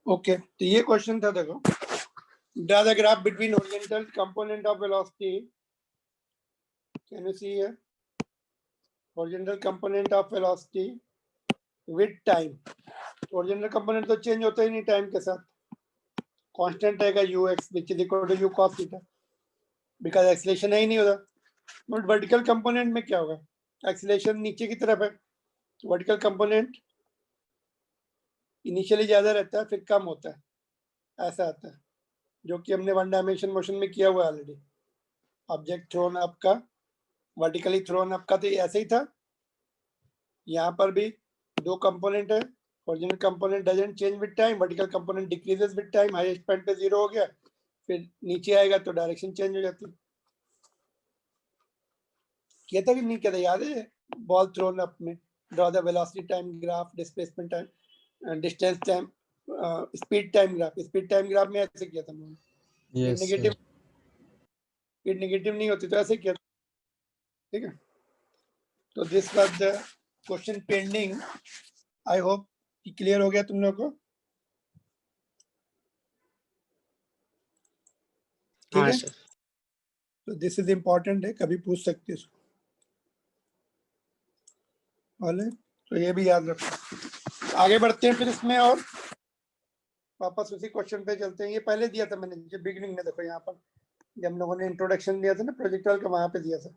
Okay, तो ये question था, देखो, draw the graph between horizontal component of velocity, can you see here, horizontal component of velocity with time. Original component तो change होता ही नहीं टाइम के साथ, कांस्टेंट रहेगा ux which is equal to u cos theta, because acceleration है ही नहीं होता। बट वर्टिकल कंपोनेंट में क्या होगा, एक्सीलरेशन नीचे की तरफ है, वर्टिकल कंपोनेंट इनिशियली ज्यादा रहता है फिर कम होता है, ऐसा आता है, जो कि हमने वन डायमेंशन मोशन में किया हुआ है ऑलरेडी। ऑब्जेक्ट थ्रोन अप का, वर्टिकली थ्रोन अप का तो ऐसे ही था, यहाँ पर भी दो कंपोनेंट है, original component doesn't change with time, vertical component decreases with time, highest point पे 0 हो गया, फिर नीचे आएगा तो डायरेक्शन चेंज हो जाती है। कहता कि नहीं कहता, याद है बॉल थ्रोन अप में, draw the velocity time graph, displacement time, distance time, speed time graph. Speed time graph में ऐसे किया था मैंने, Yes, negative, sir. Speed negative नहीं होती तो ऐसे किया था, ठीक है। तो this was the question pending, I hope कि क्लियर हो गया तुम लोग को, ठीक हाँ है। सर। तो दिस इज इम्पोर्टेंट है, कभी पूछ सकते हो इसको, तो ये भी याद रखो। आगे बढ़ते हैं फिर इसमें, और वापस उसी क्वेश्चन पे चलते हैं। ये पहले दिया था मैंने जो बिगिनिंग में, देखो यहाँ पर जब हम लोगों ने इंट्रोडक्शन दिया था ना प्रोजेक्टाइल का, वहां पे दिया था।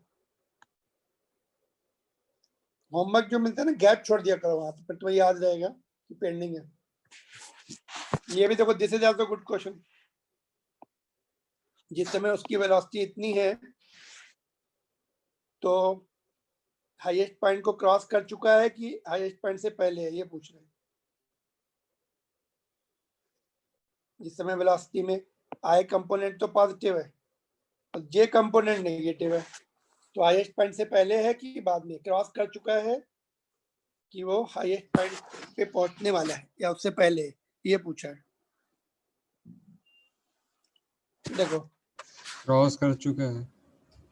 होमवर्क जो मिलता है ना, गैप छोड़ दिया करो वहां पे, फिर तुम्हें याद रहेगा कि पेंडिंग है। ये भी देखो, this is also good question. जिस समय उसकी वेलोसिटी इतनी है तो हाईएस्ट पॉइंट को क्रॉस कर चुका है कि हाईएस्ट पॉइंट से पहले है, ये पूछ रहे हैं। जिस समय वेलोसिटी में आई कंपोनेंट तो पॉजिटिव है और जे कंपोनेंट नेगेटिव है, तो हाईएस्ट पॉइंट से पहले है कि बाद में, क्रॉस कर चुका है कि वो हाईएस्ट पॉइंट पे पहुंचने वाला है या उससे पहले है, ये पूछा है। देखो क्रॉस कर चुका है।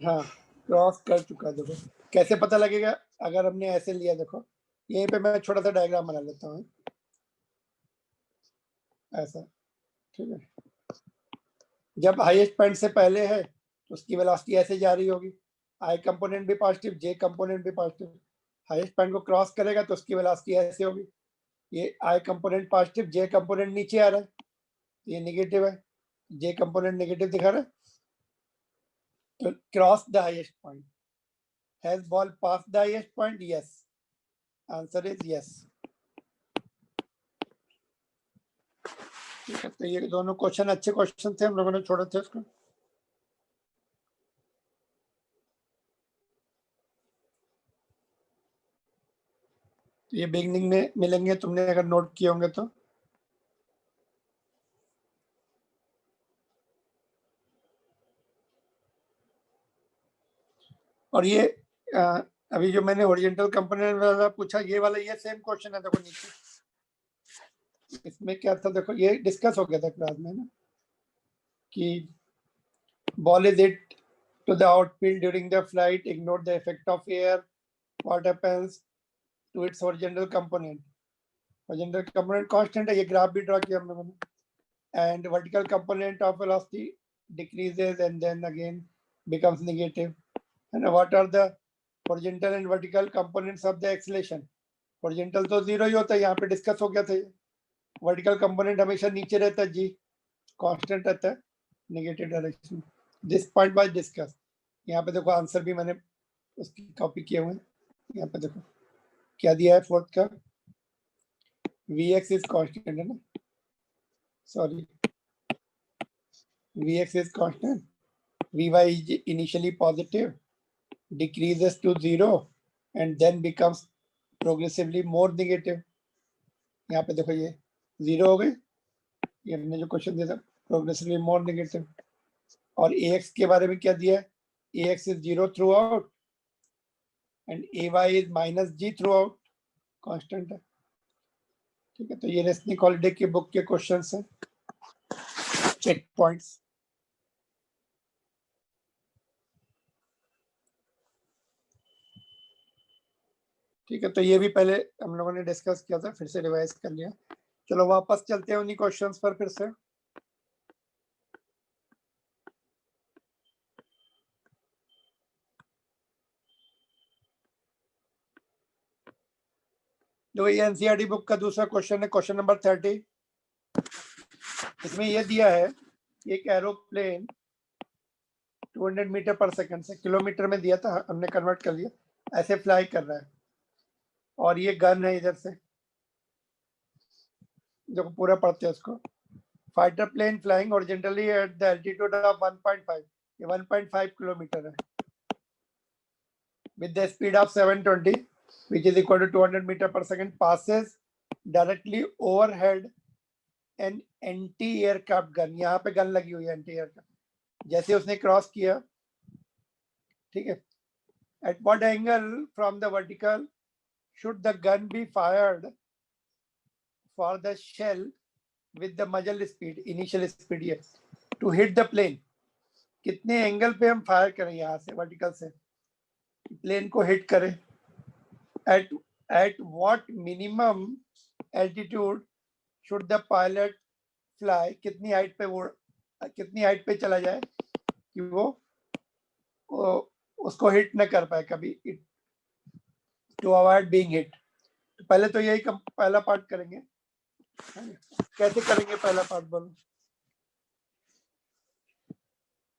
हाँ, क्रॉस कर चुका है। देखो कैसे पता लगेगा, अगर हमने ऐसे लिया, देखो यहीं पे मैं छोटा सा डायग्राम बना लेता हूँ, ऐसा, ठीक है। जब हाईएस्ट पॉइंट से पहले है तो उसकी वेलोसिटी ऐसे जा रही होगी, आई कंपोनेंट भी पॉजिटिव, जे कंपोनेंट भी पॉजिटिव। हाईएस्ट पॉइंट को क्रॉस करेगा तो उसकी वेलोसिटी ऐसे होगी, ये आई कंपोनेंट पॉजिटिव, जे कंपोनेंट नीचे आ रहा है, ये नेगेटिव है, जे कंपोनेंट नेगेटिव दिखा रहा है। तो cross the highest point, has ball pass the highest point, yes, answer is yes. ठीक है, तो ये दोनों क्वेश्चन अच्छे क्वेश्चन थे, हम लोगों ने छोड़े थे उसको। तो ये बिगनिंग में मिलेंगे, तुमने अगर नोट किए होंगे तो। और ये अभी जो मैंने ओरिजेंटल कंपोनेंट वाला पूछा, ये वाला ये सेम क्वेश्चन है, देखो नीचे। इसमें क्या था, देखो ये डिस्कस हो गया था क्लास में ना, कि ball is hit to the outfield during the flight, ignore the effect of air, what happens to its horizontal component? Horizontal component constant है, ये ग्राफ भी ड्रॉ किया हम लोगों ने, and vertical component of velocity decreases and then again becomes negative. And what are the horizontal and vertical components of the acceleration? horizontal तो zero ही होता है, यहाँ पे डिस्कस हो गया था। वर्टिकल कंपोनेंट हमेशा नीचे रहता है, जी कांस्टेंट रहता है negative direction. This point was discuss. यहाँ पे देखो आंसर भी मैंने उसकी कॉपी किए हुए हैं, यहाँ पे देखो क्या दिया है फोर्थ का, Vx इज कांस्टेंट है ना, sorry, Vx is constant, Vy is initially positive, decreases to 0 and then becomes progressively more negative. यहाँ पे देखो ये 0 हो गई, ये हमने जो क्वेश्चन दिया था, प्रोग्रेसिवली मोर नेगेटिव। और ax के बारे में क्या दिया है, ax is 0 throughout and ay is minus g throughout, constant है। ठीक है, तो ये रेस्निक हॉलिडे की बुक के क्वेश्चंस हैं, चेक पॉइंट्स। ठीक है, तो ये भी पहले हम लोगों ने डिस्कस किया था, फिर से रिवाइज कर लिया। चलो वापस चलते हैं उन्हीं क्वेश्चंस पर फिर से। देखो ये एनसीईआरटी बुक का दूसरा क्वेश्चन है, क्वेश्चन नंबर 30। इसमें ये दिया है एक एरोप्लेन 200 मीटर पर सेकंड से, किलोमीटर में दिया था, हमने कन्वर्ट कर लिया, ऐसे फ्लाई कर रहा है और ये गन है इधर से, जो पूरा पढ़ते हैं उसको। Fighter plane flying horizontally at the altitude of 1.5, ये 1.5 किलोमीटर है, with the speed of 720 which is equal to 200 meter per second, passes directly overhead an anti-aircraft gun। यहाँ पे गन लगी हुई है एंटी एयरक्राफ्ट, जैसे उसने क्रॉस किया, ठीक है। At what angle from the vertical should the gun be fired for the shell with the muzzle speed, initial speed ये to hit the plane? कितने एंगल पे हम फायर करें यहाँ से वर्टिकल से, प्लेन को हिट करें। At what minimum altitude should the pilot fly, कितनी हाइट पे वो, कितनी हाइट पे चला जाए कि वो उसको हिट न कर पाए कभी, टू अवॉइड बीइंग हिट। पहले तो यही पहला पार्ट करेंगे। कैसे करेंगे पहला पार्ट, बोलो।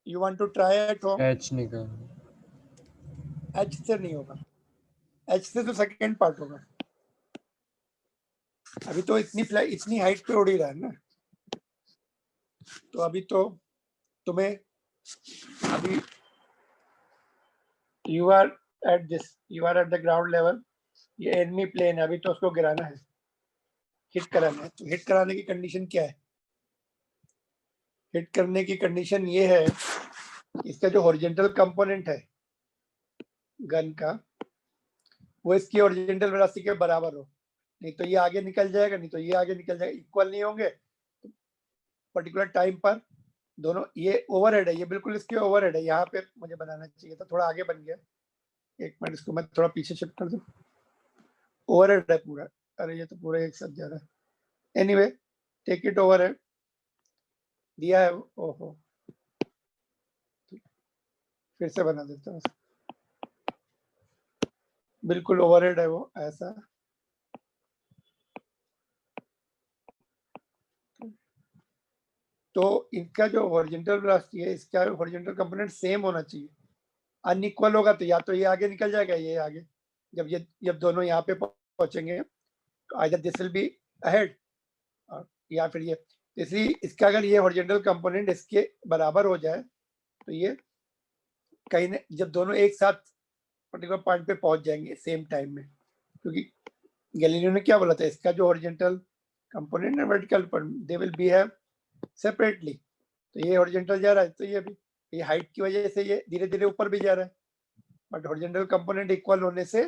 You want to try at home? H निकाल। एच से नहीं होगा, एच से तो सेकंड पार्ट होगा। अभी तो इतनी हाइट पे उड़ ही रहा है ना, तो अभी तो तुम्हें, अभी you are at the ground level, ये एनिमी प्लेन है, अभी तो उसको गिराना है, हिट कराना है। तो हिट कराने की कंडीशन क्या है? हिट करने की कंडीशन ये है, इसका जो हॉरिजॉन्टल कंपोनेंट है गन का, वो इसकी हॉरिजॉन्टल वेलोसिटी के बराबर हो, नहीं तो ये आगे निकल जाएगा, नहीं तो ये आगे निकल जाएगा, इक्वल नहीं होंगे। पर्टिकुलर टाइम पर दोनों, ये ओवरहेड है, ये बिल्कुल इसके ओवरहेड है, यहाँ पे मुझे बनाना चाहिए था, थोड़ा आगे बन गया। एक मिनट, इसको मैं थोड़ा पीछे शिफ्ट कर दूं। ओवरहेड है पूरा, अरे ये तो पूरा एक साथ जा रहा है। एनीवे, टेक इट ओवरहेड दिया है, ओहो फिर से बना देता हूँ, बिल्कुल ओवरहेड है वो ऐसा। तो इनका जो हॉरिजॉन्टल वेलोसिटी है, इसका हॉरिजॉन्टल कंपोनेंट सेम होना चाहिए। अनइक्वल होगा तो या तो ये आगे निकल जाएगा, ये आगे, जब दोनों यहाँ पे पहुंचेंगे तो either this will be ahead या फिर ये। इसलिए इसका अगर ये हॉरिजॉन्टल कंपोनेंट इसके बराबर हो जाए तो ये कहीं न, जब दोनों एक साथ पर्टिकुलर पॉइंट पे पहुंच जाएंगे सेम टाइम में, क्योंकि गैलीलियो ने क्या बोला था, इसका जो हॉरिजॉन्टल कंपोनेंट है वर्टिकल पर, दे विल बिहेव सेपरेटली। तो ये हॉरिजॉन्टल जा रहा है, तो ये भी, ये हाइट की वजह से ये धीरे धीरे ऊपर भी जा रहा है, बट हॉरिजॉन्टल कंपोनेंट इक्वल होने से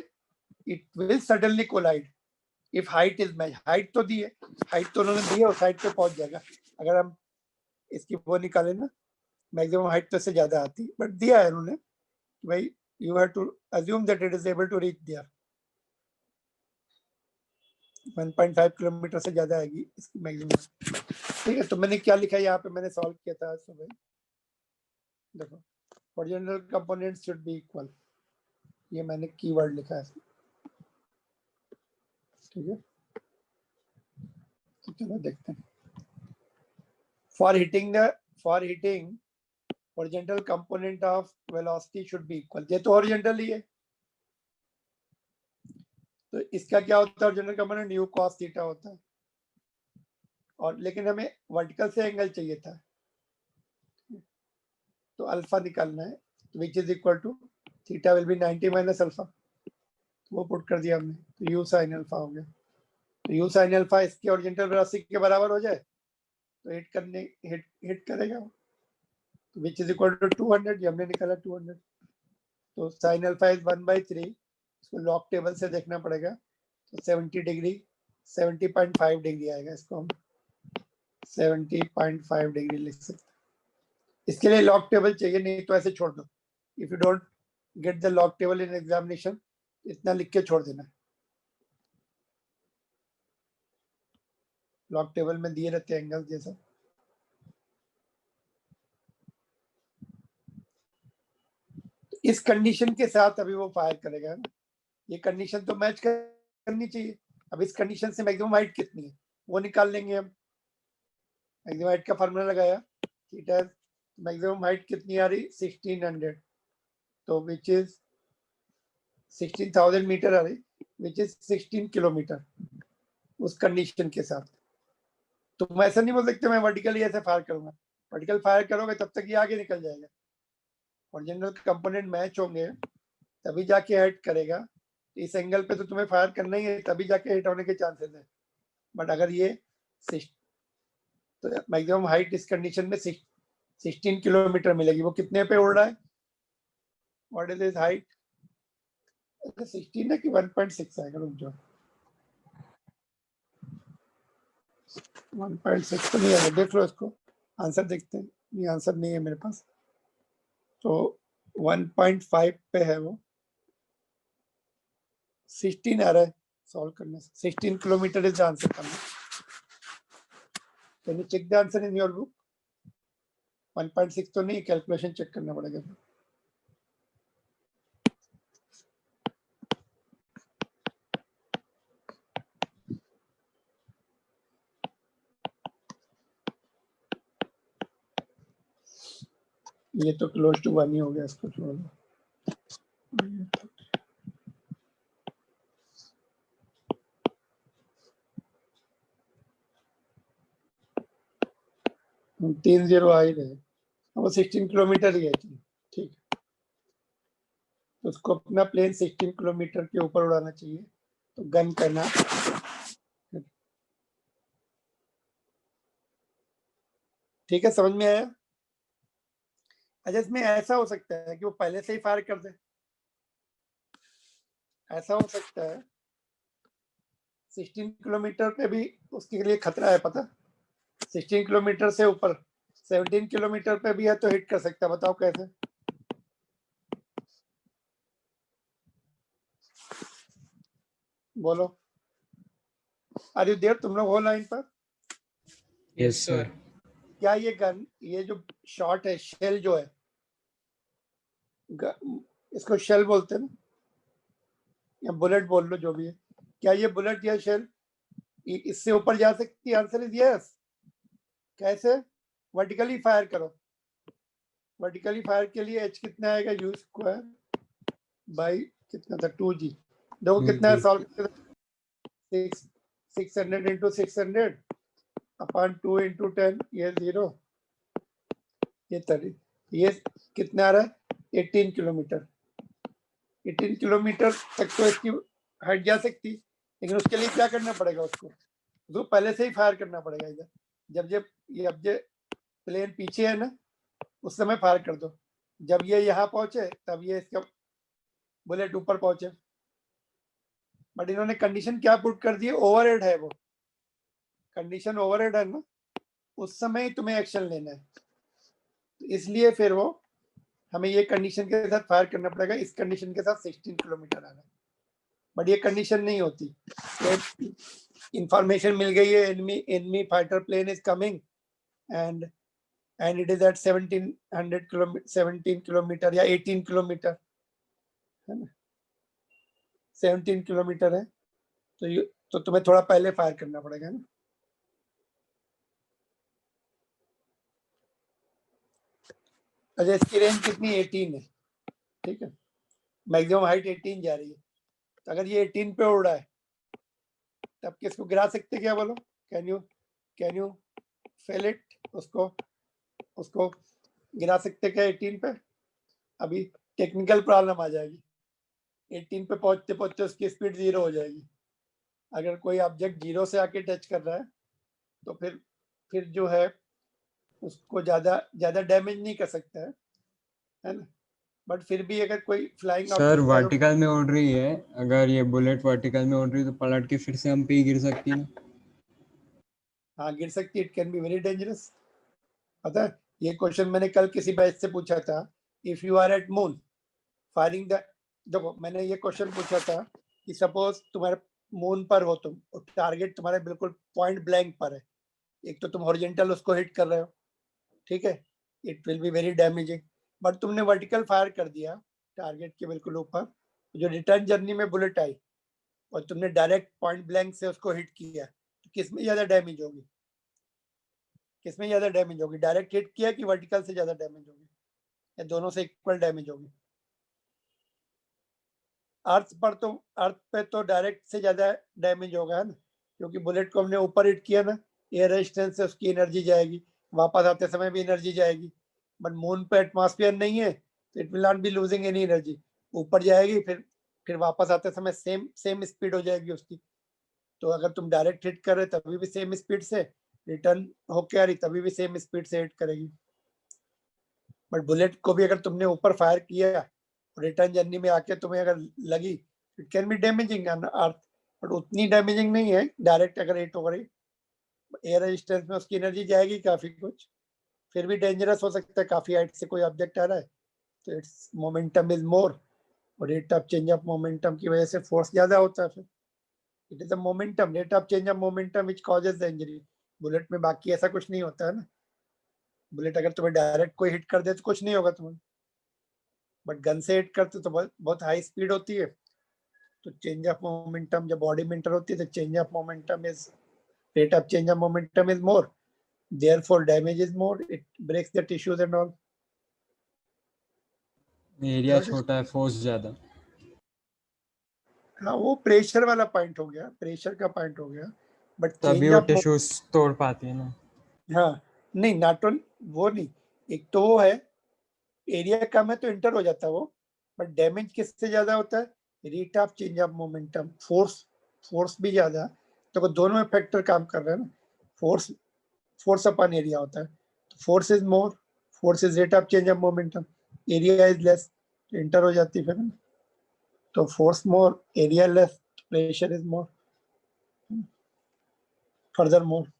it will suddenly collide if height is match. Height तो दी है, हाइट तो उन्होंने दी है, उस हाइट पे पहुंच जाएगा। अगर हम इसकी वो निकाले ना, मैक्सिमम हाइट तो इससे ज्यादा आती है, बट दिया है उन्होंने भाई, you have to assume that it is able to reach there. 1.5 kilometre से ज्यादा आएगी इसकी मैक्सिमम। ठीक है, तो मैंने क्या लिखा है यहाँ पे, मैंने सॉल्व किया था आज सुबह। देखो, horizontal components should be equal, ये मैंने कीवर्ड लिखा है, ठीक है। तो चलो देखते हैं। For hitting horizontal component of velocity should be equal, ये तो horizontal ही है, तो इसका क्या होता है, horizontal component u cos theta होता है, और लेकिन हमें वर्टिकल से एंगल चाहिए था, तो अल्फा निकालना है, which is equal to theta will be 90 minus alpha, वो पुट कर दिया हमने, तो u sin अल्फा हो गया। तो u sin अल्फा इसके horizontal velocity के बराबर हो जाए तो हिट करेगा, विच इज इक्वल टू 200, ये हमने निकाला 200। तो sin अल्फा इज 1/3, इसको लॉग टेबल से देखना पड़ेगा, तो 70 डिग्री 70.5 डिग्री आएगा, इसको हम 70.5 डिग्री लिख सकते हैं। इसके लिए लॉग टेबल चाहिए, नहीं तो ऐसे छोड़ दो, if you don't get the log table in examination, इतना लिख के छोड़ देना। लॉग टेबल में दिए रहते हैं एंगल जैसा। तो इस कंडीशन के साथ अभी वो फायर करेगा ना, ये कंडीशन तो मैच करनी चाहिए। अब इस कंडीशन से मैक्सिमम हाइट कितनी है वो निकाल लेंगे हम। मैक्सिमम हाइट का फार्मूला लगाया, थीटा मैक्सिमम हाइट कितनी आ रही 1600, तो विच इज 16,000 मीटर आ रही, विच इज 16 किलोमीटर उस कंडीशन के साथ। तुम ऐसा नहीं बोल सकते मैं वर्टिकली ऐसे फायर करूंगा, वर्टिकल फायर करोगे तब तक ये आगे निकल जाएगा। ओरिजिनल कंपोनेंट मैच होंगे तभी जाके हिट करेगा। इस एंगल पे तो तुम्हें फायर करना ही है, तभी जाके हिट होने के चांसेस है। बट अगर ये तो मैक्सिमम हाइट इस कंडीशन में 16 किलोमीटर मिलेगी। वो कितने पे उड़ रहा है, व्हाट इज हिज हाइट, 16 है कि 1.6 आएगा, रुक जाओ 1.6 तो नहीं आएगा, देख लो इसको, आंसर देखते हैं। ये आंसर नहीं है मेरे पास, तो 1.5 पे है वो, 16 आ रहा है सॉल्व करने से। 16 किलोमीटर इज द आंसर करना। Can you check the answer in your book? 1.6 तो नहीं, कैलकुलेशन चेक करना पड़ेगा। ये तो क्लोज टू 1 ही हो गया, इसको छोड़ दो। 30 आ ही रहे, वो 16 किलोमीटर ही है। ठीक है, तो उसको अपना प्लेन 16 किलोमीटर के ऊपर उड़ाना चाहिए। तो गन करना, ठीक है, समझ में आया? अच्छा, इसमें ऐसा हो सकता है कि वो पहले से ही फायर कर दे, ऐसा हो सकता है। 16 किलोमीटर पे भी उसके लिए खतरा है, पता? 16 किलोमीटर से ऊपर 17 किलोमीटर पे भी है तो हिट कर सकता है, बताओ कैसे? बोलो, आर यू देयर? तुम लोग हो लाइन पर? Yes sir. क्या ये गन, ये जो शॉट है, शेल जो है, इसको शेल बोलते हैं ना, या बुलेट बोल लो, जो भी है, क्या ये बुलेट या शेल इससे ऊपर जा सकती है? Answer is yes. कैसे? वर्टिकली फायर करो। वर्टिकली फायर के लिए एच कितना आएगा, यू स्क्वायर बाई कितना था 2g। देखो कितना है, सॉल्व 600 इंटू 600 अपॉन 2 इंटू 10, ये 0, ये 30, ये कितना आ रहा है 18 किलोमीटर। 18 किलोमीटर तक तो इसकी हट जा सकती, लेकिन उसके लिए क्या करना पड़ेगा, उसको पहले से ही फायर करना पड़ेगा। इधर जब ये प्लेन पीछे है ना, उस समय फायर कर दो। जब ये यहाँ पहुंचे तब ये इसका बुलेट ऊपर पहुंचे। बट इन्होंने कंडीशन क्या पुट कर दी है, ओवरहेड है वो कंडीशन, ओवरहेड है ना, उस समय ही तुम्हें एक्शन लेना है। तो इसलिए फिर वो हमें ये कंडीशन के साथ फायर करना पड़ेगा। इस कंडीशन के साथ 16 किलोमीटर आना, बट ये कंडीशन नहीं होती। इंफॉर्मेशन मिल गई है, enemy fighter plane is coming and it is at 1700 kilometre, 17 kilometre या 18 किलोमीटर है ना, 17 किलोमीटर है, तो तुम्हें थोड़ा पहले फायर करना पड़ेगा ना। अच्छा, इसकी रेंज कितनी, 18 है, ठीक है, मैक्सिमम हाइट 18 जा रही है। तो अगर ये 18 पे उड़ रहा है तब किसको गिरा सकते, क्या बोलो? Can you fail it? उसको गिरा सकते क्या 18 पे? अभी टेक्निकल प्रॉब्लम आ जाएगी, 18 पे पहुंचते पहुंचते उसकी स्पीड 0 हो जाएगी। अगर कोई ऑब्जेक्ट 0 से आके टच कर रहा है तो फिर जो है उसको ज्यादा डैमेज नहीं कर सकता है ना। बट फिर भी अगर कोई फ्लाइंग सर वर्टिकल में उड़ रही है, अगर ये बुलेट वर्टिकल में उड़ रही है तो पलट के फिर से हम पे ही गिर सकती है ना? हाँ, गिर सकती है, it can be very dangerous. पता है, ये क्वेश्चन मैंने कल किसी बैच से पूछा था। If you are at moon firing the, देखो मैंने ये क्वेश्चन पूछा था कि सपोज तुम्हारे मून पर हो तुम, और टारगेट तुम्हारे बिल्कुल पॉइंट ब्लैंक पर है, एक तो तुम हॉरिजॉन्टल उसको हिट कर रहे हो, ठीक है, it will be very damaging. But तुमने वर्टिकल फायर कर दिया टारगेट के बिल्कुल ऊपर, जो रिटर्न जर्नी में बुलेट आई और तुमने डायरेक्ट पॉइंट ब्लैंक से उसको हिट किया, तो किसमें ज्यादा डैमेज होगी? किसमें ज्यादा डैमेज होगी? डायरेक्ट हिट किया कि वर्टिकल से ज्यादा डैमेज होगी, या दोनों से इक्वल डैमेज होगी? अर्थ पर तो, अर्थ पे तो डायरेक्ट से ज्यादा डैमेज होगा, है ना, क्योंकि बुलेट को हमने ऊपर हिट किया ना, एयर रेजिस्टेंस से उसकी एनर्जी जाएगी, वापस आते समय भी एनर्जी जाएगी। बट मून पे एटमॉस्फेयर नहीं है, तो it will not be losing any energy, ऊपर जाएगी, फिर वापस आते समय सेम सेम स्पीड हो जाएगी उसकी। तो अगर तुम डायरेक्ट हिट कर रहे तभी भी सेम स्पीड से, रिटर्न होके आ रही तभी भी सेम स्पीड से हिट करेगी। बट बुलेट को भी अगर तुमने ऊपर फायर किया, रिटर्न जर्नी में आके तुम्हें अगर लगी, it can be damaging on earth, but उतनी डैमेजिंग नहीं है डायरेक्ट अगर हिट हो रही। एयर रेजिस्टेंस में उसकी एनर्जी जाएगी काफी कुछ, फिर भी डेंजरस हो सकता है, काफी हाइट से कोई ऑब्जेक्ट आ रहा है, तो इट्स मोमेंटम इज मोर, और rate of change of momentum की वजह से फोर्स ज्यादा होता है। फिर it is the momentum, rate of change of momentum which causes the injury. Bullet में बाकी ऐसा कुछ नहीं होता है ना, बुलेट अगर तुम्हें डायरेक्ट कोई हिट कर दे तो कुछ नहीं होगा तुम्हें, बट गन से हिट करते तो बहुत हाई स्पीड होती है, तो चेंज ऑफ मोमेंटम जब बॉडी में इंटर होती है तो change of momentum is, rate of change of momentum is more, therefore damage is more, it breaks the tissues and all. Area छोटा है, फोर्स ज्यादा। हाँ वो प्रेशर वाला पॉइंट हो गया, प्रेशर का पॉइंट हो गया, बट तभी चेंज वो ऑफ, टिश्यूज तोड़ पाती है ना। हाँ नहीं नॉट ओन, वो नहीं, एक तो वो है एरिया कम है तो इंटर हो जाता है वो, बट डैमेज किससे ज्यादा होता है? Rate of change of momentum, force, force भी ज्यादा, तो दोनों फैक्टर काम कर रहे हैं ना, फोर्स, फोर्स अपन एरिया होता है, तो force is more, force is rate of change of momentum, area is less, inter हो जाती है फिर ना, तो force more, area less, pressure is more, further more,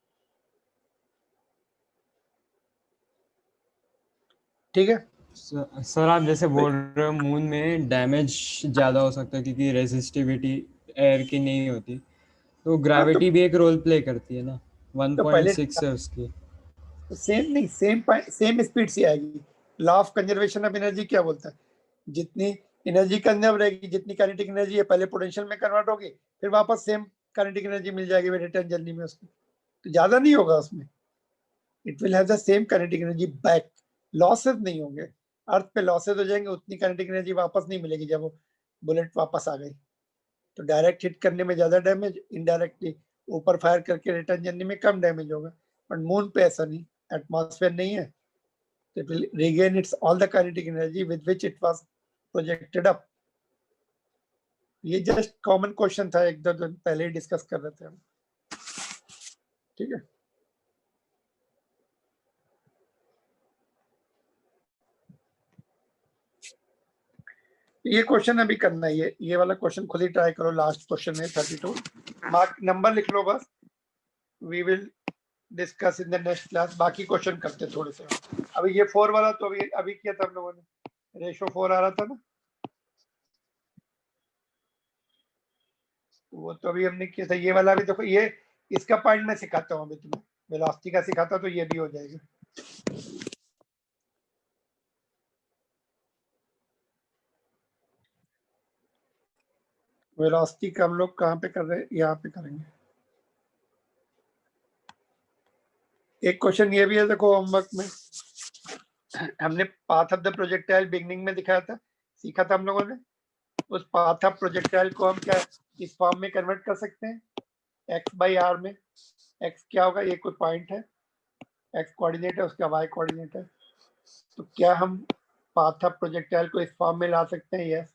ठीक है। सर आप जैसे बोल रहे हो मून में डैमेज ज़्यादा हो सकता है क्योंकि रेजिस्टिविटी एयर की नहीं होती, तो हाँ ग्रेविटी भी एक रोल प्ले करती है ना। तो पहले 1.6 है उसकी। सेम नहीं, सेम स्पीड से आएगी। Law of conservation of energy क्या बोलता है? जितनी एनर्जी कंजर्व रहेगी, जितनी काइनेटिक एनर्जी है पहले पोटेंशियल में कन्वर्ट होगी, फिर वापस सेम काइनेटिक एनर्जी मिल जाएगी रिटर्न जर्नी में उसको, तो ज्यादा नहीं होगा उसमें, it will have the same kinetic energy back, losses नहीं होंगे। अर्थ पे लॉसेस हो जाएंगे, उतनी काइनेटिक एनर्जी वापस नहीं मिलेगी जब वो बुलेट वापस आ गई, तो डायरेक्ट हिट करने में ज्यादा डैमेज, इनडायरेक्टली ऊपर फायर करके रिटर्न जर्नी में कम डैमेज होगा। बट मून पे ऐसा नहीं, एटमॉस्फेयर नहीं है, तो it will regain it's all the kinetic energy with which it was projected up. ये जस्ट कॉमन क्वेश्चन था, एक दो दिन पहले ही डिस्कस कर रहे थे हम, ठीक है। ये क्वेश्चन अभी करना है, ये वाला क्वेश्चन खुद ही ट्राई करो, लास्ट क्वेश्चन है 32, मार्क नंबर लिख लो बस, we will discuss in the next class, बाकी क्वेश्चन करते थोड़े से। अभी ये 4 वाला तो अभी किया था हम लोगों ने, रेशो 4 आ रहा था ना, वो तो अभी हमने किया था। ये वाला भी देखो, ये इसका पॉइंट मैं सिखाता हूँ अभी तुम्हें, वेलोसिटी का सिखाता तो ये भी हो जाएगा। वेलोसिटी का हम लोग कहाँ पे कर रहे हैं? यहाँ पे करेंगे। एक क्वेश्चन ये भी है, देखो होमवर्क में हमने path of the projectile beginning में दिखाया था, सीखा था हम लोगों ने, उस पाथ ऑफ प्रोजेक्टाइल को हम क्या इस फॉर्म में कन्वर्ट कर सकते हैं, एक्स बाई आर में। एक्स क्या होगा? ये कोई पॉइंट है, एक्स कोऑर्डिनेट है, उसका वाई कोऑर्डिनेट है, तो क्या हम पाथ ऑफ प्रोजेक्टाइल को इस फॉर्म में ला सकते हैं? यस,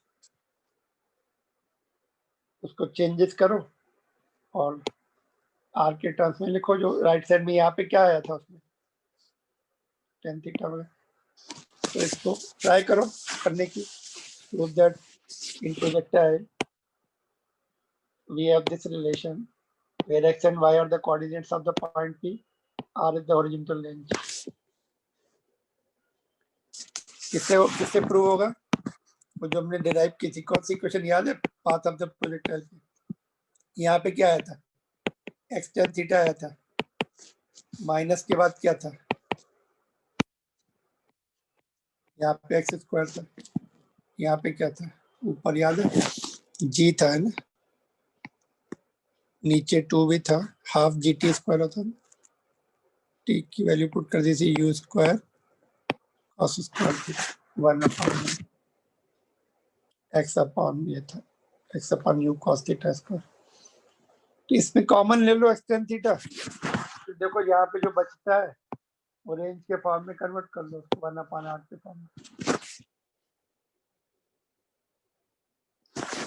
उसको चेंजेस करो और आर के टर्म्स में लिखो, जो राइट साइड में यहाँ पे क्या आया था उसमें tan थीटा वगैरह, तो इसको ट्राई करो करने की। Prove that in projectile we have this relation where x and y are the coordinates of the point P, r is the horizontal length. किससे प्रूव होगा? वो जो हमने डिराइव की थी, कौन सी क्वेश्चन याद है पाथ ऑफ द प्रोजेक्टाइल की? यहाँ पे क्या आया था, एक्स टेन थीटा आया था, माइनस के बाद क्या था, यहाँ पे एक्स स्क्वायर था, यहाँ पे क्या था, ऊपर याद है जी था, है ना, नीचे 2 भी था, हाफ जी टी स्क्वायर होता है, टी की वैल्यू पुट कर दी थी you square cos square 1 upon x upon ये था x upon you cos theta square. तो इसमें कॉमन ले लो एक्स टेन थीटा, तो देखो यहाँ पे जो बचता है वो रेंज के फॉर्म में कन्वर्ट कर लो, 1/8 के फॉर्म में,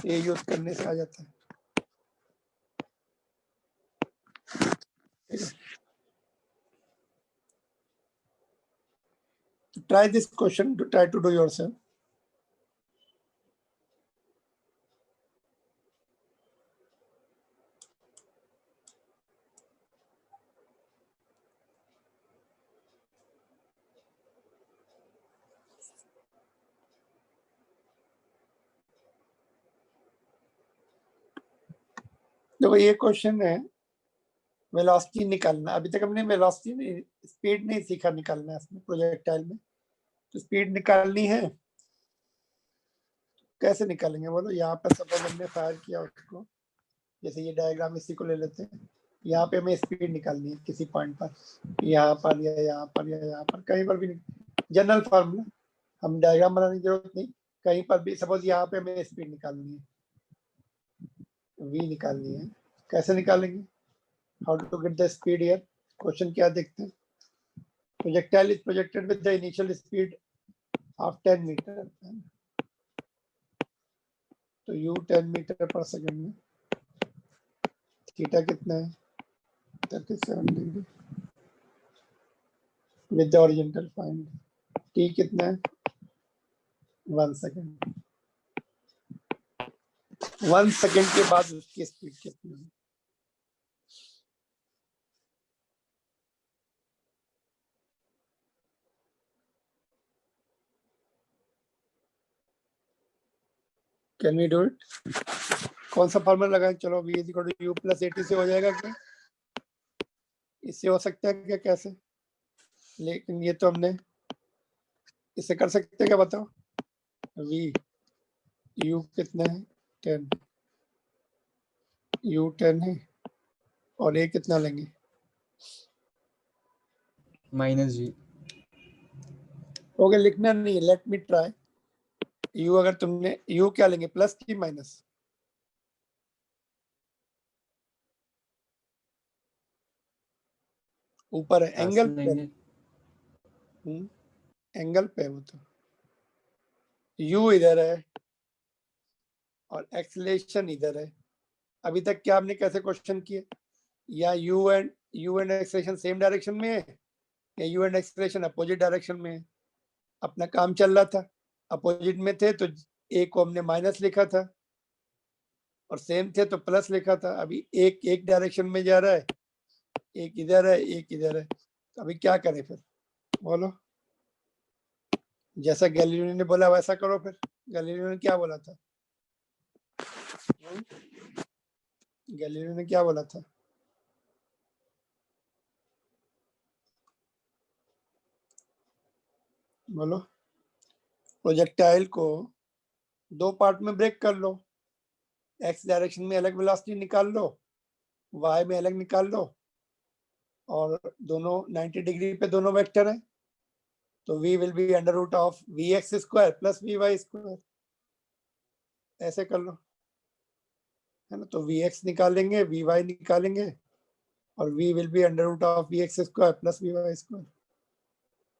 ये यूज करने से आ जाता है। Try this question, try to do yourself. देखो ये क्वेश्चन है वेलोसिटी निकालना, अभी तक हमने वेलोसिटी नहीं, स्पीड नहीं सीखा निकालना है इसमें प्रोजेक्टाइल में, तो स्पीड निकालनी है, कैसे निकालेंगे बोलो। यहाँ पर सपोज हमने फायर किया उसको, जैसे ये डायग्राम इसी को ले लेते हैं, यहाँ पे हमें स्पीड निकालनी है किसी पॉइंट पर, यहाँ पर या यहाँ पर या यहाँ पर, कहीं पर भी जनरल फार्मूला, हम डायग्राम बनाने की जरूरत नहीं, कहीं पर भी सपोज यहाँ पे हमें स्पीड निकालनी है, v निकालनी है, कैसे निकालेंगे, how to get the speed here. Question क्या देखते हैं, projectile is projected with the initial speed of 10 metre, तो u 10 मीटर पर सेकंड में, थीटा कितना है 37 degree with the horizontal find, t कितना है 1 सेकंड, 1 सेकंड के बाद उसकी स्पीड कितनी है, कैन वी डू इट। कौन सा फॉर्मूला लगाएं, चलो v is equal to u plus at से हो जाएगा क्या, इससे हो सकता है क्या, कैसे, लेकिन ये तो हमने इससे कर सकते हैं क्या बताओ, v u कितना है 10, u 10 है और a कितना लेंगे माइनस जी। ओके लिखना नहीं, लेट मी ट्राई, u अगर तुमने u क्या लेंगे प्लस की माइनस, ऊपर है एंगल पे, एंगल पे वो तो u इधर है और एक्सेलरेशन इधर है। अभी तक क्या आपने कैसे क्वेश्चन किए, या u and acceleration same direction में है या u and acceleration opposite direction में है, अपना काम चल रहा था, अपोजिट में थे तो a को हमने माइनस लिखा था और सेम थे तो प्लस लिखा था। अभी एक डायरेक्शन में जा रहा है, एक इधर है एक इधर है, तो अभी क्या करें फिर बोलो, जैसा गैलीलियो ने बोला वैसा करो फिर। गैलीलियो ने क्या बोला था, गैलीलियो ने क्या बोला था, बोलो। प्रोजेक्टाइल को 2 पार्ट में ब्रेक कर लो, एक्स डायरेक्शन में अलग वेलोसिटी निकाल लो, वाई में अलग निकाल लो, और दोनों 90 डिग्री पे दोनों वेक्टर है, तो v will be under root of v x square plus v y square, ऐसे कर लो, है ना। तो वी एक्स निकालेंगे, वी वाई निकालेंगे और v will be under root of v x square plus v y square,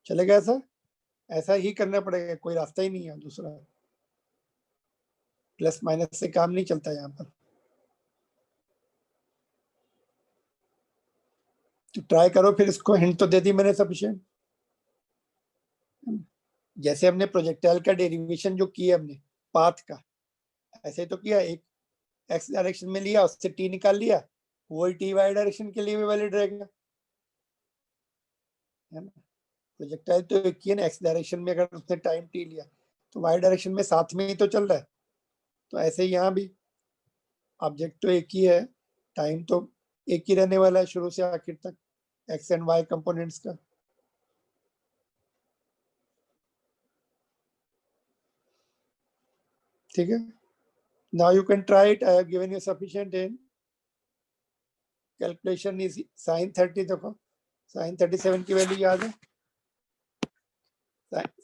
चलेगा ऐसा, ऐसा ही करना पड़ेगा, कोई रास्ता ही नहीं है दूसरा, प्लस माइनस से काम नहीं चलता यहाँ पर। तो ट्राई करो फिर, इसको हिंट तो दे दी मैंने सफिशिएंट, जैसे हमने प्रोजेक्टाइल का डेरिवेशन जो किया हमने पाथ का, ऐसे तो किया, एक एक्स डायरेक्शन में लिया उससे टी निकाल लिया, वही टी वाई डायरेक्शन के लिए भी वैलिड रहेगा, है ना। प्रोजेक्टाइल तो एक ही है ना, एक्स डायरेक्शन में अगर उसने टाइम टी लिया तो वाई डायरेक्शन में साथ में ही तो चल रहा है, तो ऐसे ही यहाँ भी ऑब्जेक्ट तो एक ही है, टाइम तो एक ही रहने वाला है शुरू से आखिर तक एक्स एंड वाई कंपोनेंट्स का। ठीक है, now you can try it. I have given you sufficient in calculation is sin 30। देखो sin 37 की वैल्यू याद है,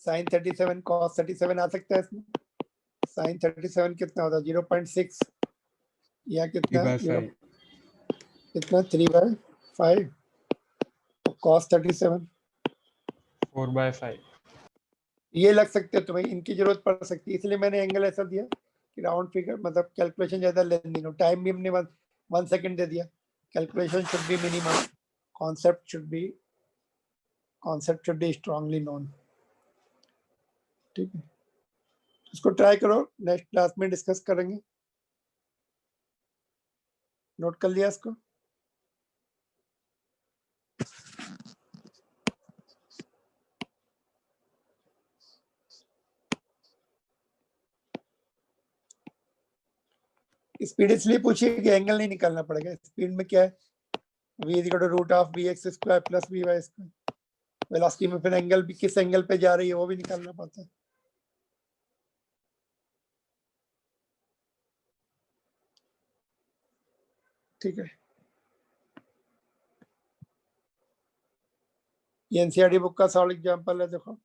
sin 37 cos 37 आ सकता है इसमें। sin 37 कितना होता है 0.6 या कितना 3/5 कितना 3/5 cos 37 4/5 ये लग सकते हैं तुम्हें, इनकी जरूरत पड़ सकती है, इसलिए मैंने एंगल ऐसा दिया कि राउंड फिगर मतलब कैलकुलेशन ज्यादा लेंदी नो। टाइम भी हमने 1 सेकंड दे दिया। Calculation should be minimum, concept should be strongly known. ठीक है, इसको ट्राई करो, नेक्स्ट क्लास में डिस्कस करेंगे। नोट कर लिया इसको? स्पीड इसलिए पूछिए कि एंगल नहीं निकालना पड़ेगा। स्पीड में क्या है, v is equal to root of vx square plus vy square. Velocity में फिर एंगल भी किस एंगल पे जा रही है वो भी निकालना पड़ता है। ठीक है, ये एनसीईआरटी बुक का सॉल्व एग्जांपल है। देखो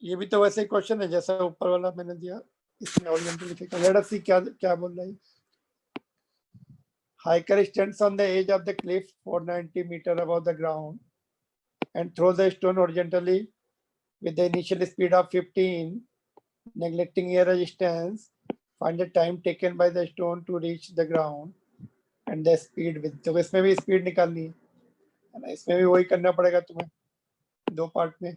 ये भी तो वैसे ही क्वेश्चन है जैसा ऊपर वाला मैंने दिया, इसमें ओरिएंटल लिखेगा। लेट अस सी क्या क्या बोल रहा है। Hiker stands on the edge of the cliff 490 meters above the ground and throws the stone horizontally with the initial speed of 15, neglecting air resistance. Find the time taken by the stone to reach the ground and the speed with। तो इसमें भी speed निकालनी है ना, इसमें भी वही करना पड़ेगा तुम्हें दो पार्ट में,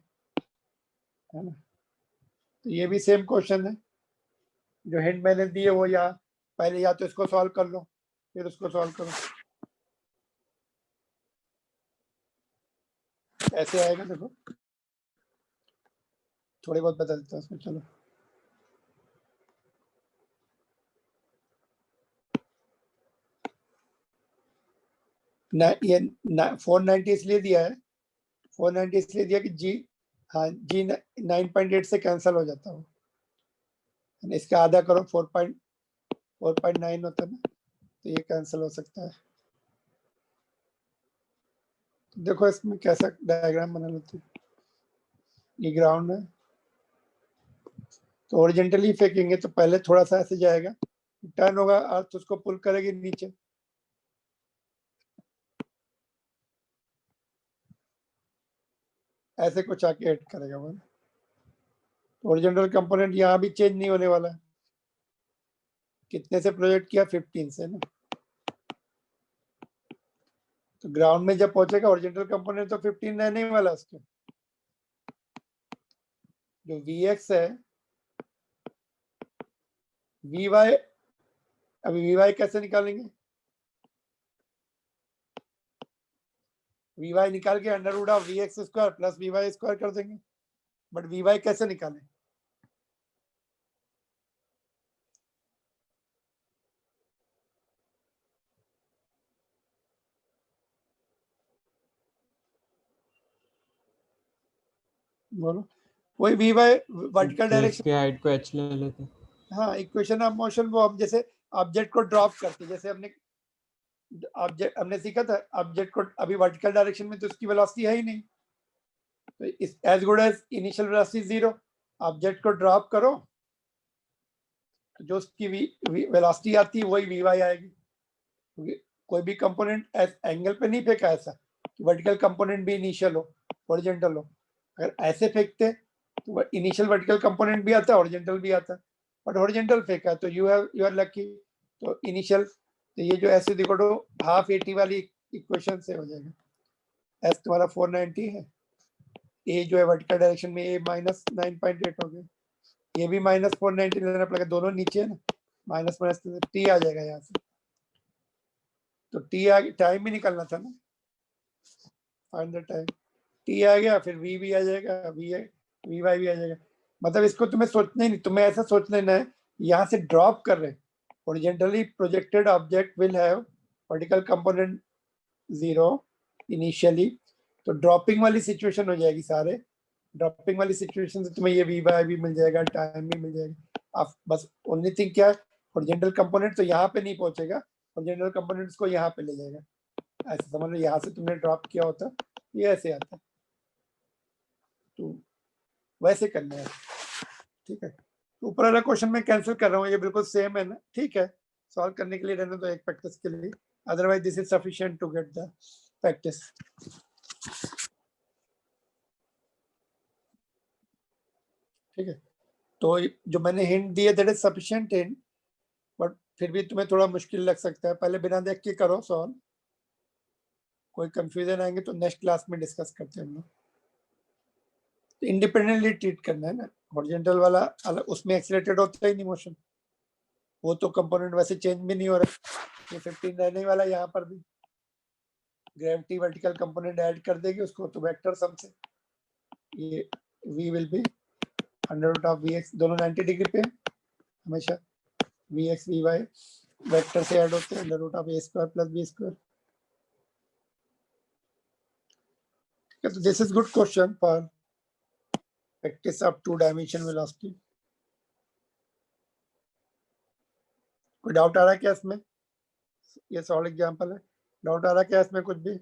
है ना। तो ये भी सेम क्वेश्चन है, जो हिंट मैंने दी है वो या पहले या तो इसको सॉल्व कर लो फिर उसको सॉल्व करो, ऐसे आएगा। देखो थोड़ी बहुत बदलते हैं उसमें, चलो। ये 490 इसलिए दिया है, 490 इसलिए दिया कि जी, हाँ जी 9.8 से कैंसिल हो जाता है, इसका आधा करो 4.9 होता है ना, तो ये कैंसिल हो सकता है। तो देखो इसमें कैसा डायग्राम बना लेते हैं। ये ग्राउंड है, तो ओरिजेंटली फेंकेंगे तो पहले थोड़ा सा ऐसे जाएगा, टर्न होगा, अर्थ उसको पुल करेगी नीचे, ऐसे कुछ आके हिट करेगा वो। ओरिजिनल कंपोनेंट यहाँ भी चेंज नहीं होने वाला है। कितने से प्रोजेक्ट किया 15 से ना, तो ग्राउंड में जब पहुंचेगा ओरिजिनल कंपोनेंट तो 15 रहने वाला उसके। जो Vx है Vy, अभी Vy कैसे निकालेंगे, Vy निकाल के under root of Vx square plus Vy square कर देंगे, बट Vy कैसे निकालें। बोलो, वही Vy वर्टिकल तो डायरेक्शन। इसके हाइट को h ले लेते हैं। हाँ, इक्वेशन ऑफ मोशन वो अब जैसे ऑब्जेक्ट को ड्रॉप करते, जैसे हमने सीखा था ऑब्जेक्ट को अभी वर्टिकल डायरेक्शन में तो उसकी वेलोसिटी है ही नहीं, तो इस as good as initial velocity 0, object को ड्रॉप करो तो जो उसकी वेलोसिटी आती है वही Vy आएगी, क्योंकि कोई भी कंपोनेंट एंगल पे नहीं फेंका ऐसा कि वर्टिकल कंपोनेंट भी इनिशियल हो हॉरिजॉन्टल हो। अगर ऐसे फेंकते तो इनिशियल वर्टिकल कंपोनेंट भी आता है हॉरिजॉन्टल भी आता है, बट हॉरिजॉन्टल फेंका तो यू आर लकी, तो इनिशियल, तो ये जो ऐसे देखो तो हाफ 80 वाली इक्वेशन से हो जाएगा। एस तुम्हारा 490 है, ए जो है वर्टिकल डायरेक्शन में ए माइनस 9.8 हो गया, ये भी माइनस 490 लेना पड़ेगा, दोनों नीचे है ना, माइनस माइनस टी आ जाएगा यहाँ से, तो टी आ टाइम भी निकलना था ना, फाइंड द टाइम, टी आ गया, फिर वी भी आ जाएगा, वी वाई भी आ जाएगा। मतलब इसको तुम्हें सोचना ही नहीं, तुम्हें ऐसा सोच लेना है यहाँ से ड्रॉप कर रहे हैं horizontally projected object will have vertical component 0 initially. तो ड्रॉपिंग वाली सिचुएशन हो जाएगी सारे, ड्रॉपिंग वाली सिचुएशन से तुम्हें ये वी बाय भी मिल जाएगा, टाइम भी मिल जाएगा। आप बस ओनली थिंग क्या है, हॉरिजॉन्टल कंपोनेंट तो यहाँ पे नहीं पहुंचेगा, हॉरिजॉन्टल कंपोनेंट्स को यहाँ पे ले जाएगा। ऐसे समझ लो, यहाँ से तुमने ड्रॉप किया होता ये ऐसे आता, तो वैसे करना है, ठीक है। ऊपर वाला क्वेश्चन मैं कैंसिल कर रहा हूँ, ये बिल्कुल सेम है ना, ठीक है। सॉल्व करने के लिए रहने दो एक प्रैक्टिस के लिए, otherwise this is sufficient to get the practice. ठीक है, तो जो मैंने हिंट दिए that is sufficient hint, but फिर भी तुम्हें थोड़ा मुश्किल लग सकता है, पहले बिना देख के करो सॉल्व। कोई कंफ्यूजन आएंगे तो नेक्स्ट क्लास में डिस्कस करते हैं हम लोग। इंडिपेंडेंटली ट्रीट करना है ना, हॉरिजॉन्टल वाला अलग, उसमें एक्सीलरेटेड होता ही नहीं मोशन, वो तो कंपोनेंट वैसे चेंज भी नहीं हो रहा। ये 15 रहने वाला, यहाँ पर भी ग्रेविटी वर्टिकल कंपोनेंट ऐड कर देगी उसको, तो वेक्टर सम से ये v will be under root of vx, दोनों 90 डिग्री पे हमेशा, vx vy वेक्टर से ऐड होते हैं, under root of a square plus b square. तो this is good question for practice of 2 dimension velocity. कोई डाउट आ रहा है क्या इसमें? ये सॉल्व एग्जांपल है, डाउट आ रहा है क्या इसमें कुछ भी?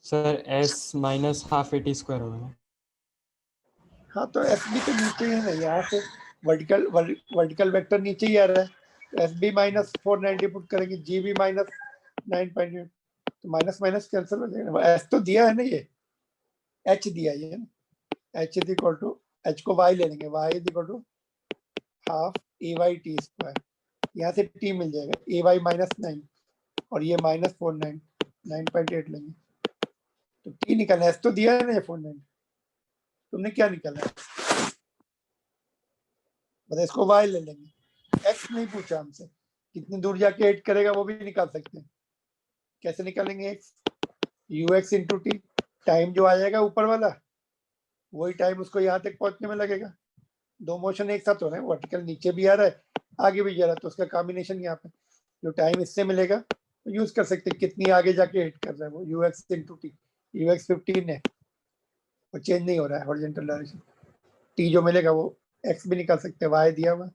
Sir s minus half a t square होगा। हाँ, तो एस बी तो नीचे ही है ना, यहाँ से वर्टिकल वेक्टर नीचे ही आ रहा है। एस बी माइनस 490 पुट करेंगे, जी बी माइनस 9.8, तो माइनस माइनस कैंसिल हो जाएगा। एस तो दिया है ना, ये एच दिया है ना, H is equal to, H को वाई ले लेंगे, Y is equal to half a Y T square, यहाँ से टी मिल जाएगा, ए वाई माइनस 9 और ये माइनस 9.8 लेंगे, तो टी निकलना है। एस तो दिया है ना ये 490, तुमने क्या निकाला है? बस इसको वाई ले लेंगे, एक्स नहीं पूछा हमसे, कितनी दूर जाके ऐड करेगा वो भी निकाल सकते हैं। कैसे निकालेंगे x? You x into T, time जो आ जाएगा ऊपर वाला वही टाइम उसको यहाँ तक पहुंचने में लगेगा। दो मोशन एक साथ हो रहे हैं, वर्टिकल नीचे भी आ रहा है आगे भी जा रहा है, तो उसका कॉम्बिनेशन यहाँ पे जो टाइम इससे मिलेगा तो यूज कर सकते हैं, कितनी आगे जाके हिट कर रहा है वो, you x into T. You x 15 है, वो चेंज नहीं हो रहा है हॉरिजॉन्टल डायरेक्शन। टी जो मिलेगा वो एक्स भी निकाल सकते हैं, वाई दिया हुआ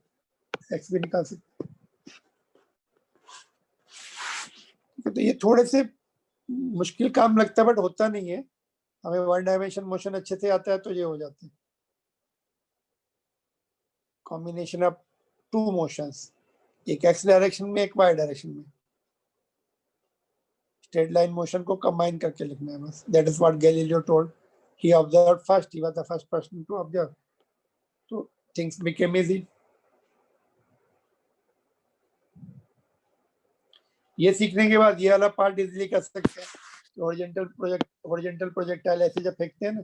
एक्स भी निकाल सकते हैं। तो ये थोड़े से मुश्किल काम लगता है बट होता नहीं है, हमें 1 डायमेंशन मोशन अच्छे से आता है तो ये हो जाते हैं। कॉम्बिनेशन ऑफ 2 मोशंस, एक एक्स डायरेक्शन में एक वाई डायरेक्शन में, स्ट्रेट लाइन मोशन को कंबाइन करके लिखना है बस। That is what Galileo told, he observed first, he was the first person to observe, so things became easy। ये सीखने के बाद ये वाला पार्ट इजीली कर सकते हैं। हॉरिजॉन्टल प्रोजेक्टाइल ऐसे जब फेंकते हैं ना,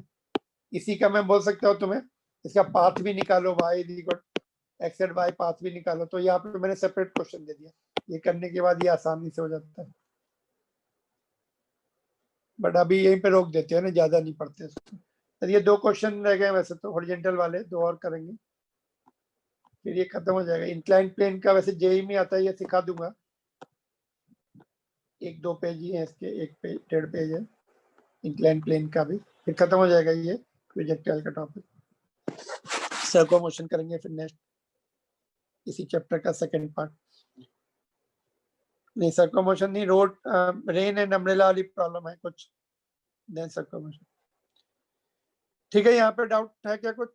इसी का मैं बोल सकता हूँ तुम्हें, इसका पाथ भी निकालो, y X and Y path भी निकालो। तो यहाँ पे मैंने सेपरेट क्वेश्चन दे दिया, ये करने के बाद ये आसानी से हो जाता है। बट अभी यहीं पे रोक देते हैं ना, ज्यादा नहीं पढ़ते। तो ये 2 क्वेश्चन रह गए वैसे तो, हॉरिजॉन्टल वाले 2 और करेंगे फिर ये खत्म हो जाएगा। इंक्लाइंड प्लेन का वैसे जेई में आता है, ये सिखा दूंगा, 1-2 पेज ही है इसके, 1 पेज 1.5 पेज है इंक्लाइंड प्लेन का भी, फिर खत्म हो जाएगा ये प्रोजेक्टाइल का टॉपिक। सर्को मोशन करेंगे फिर नेक्स्ट, इसी चैप्टर का सेकंड पार्ट। नहीं सर्को मोशन नहीं, रोड रेन एंड अम्ब्रेला वाली प्रॉब्लम है कुछ, देन सर्को मोशन। ठीक है, यहाँ पे डाउट है क्या कुछ?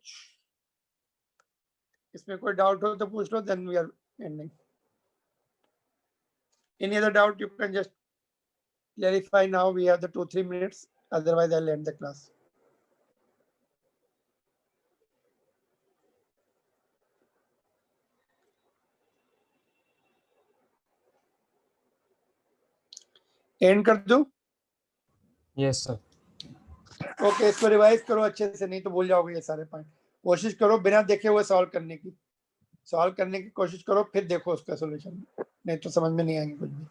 इसमें कोई डाउट हो तो पूछ लो, then we are ending. Any other doubt you can just clarify now, we have the 2-3 minutes, otherwise I'll end the class। And कर दूं? Yes sir. ओके, इसको रिवाइज करो अच्छे से, नहीं तो भूल जाओगे ये सारे पॉइंट। कोशिश करो बिना देखे हुए सॉल्व करने की कोशिश करो, फिर देखो उसका सॉल्यूशन, नहीं तो समझ में नहीं आएंगे कुछ भी।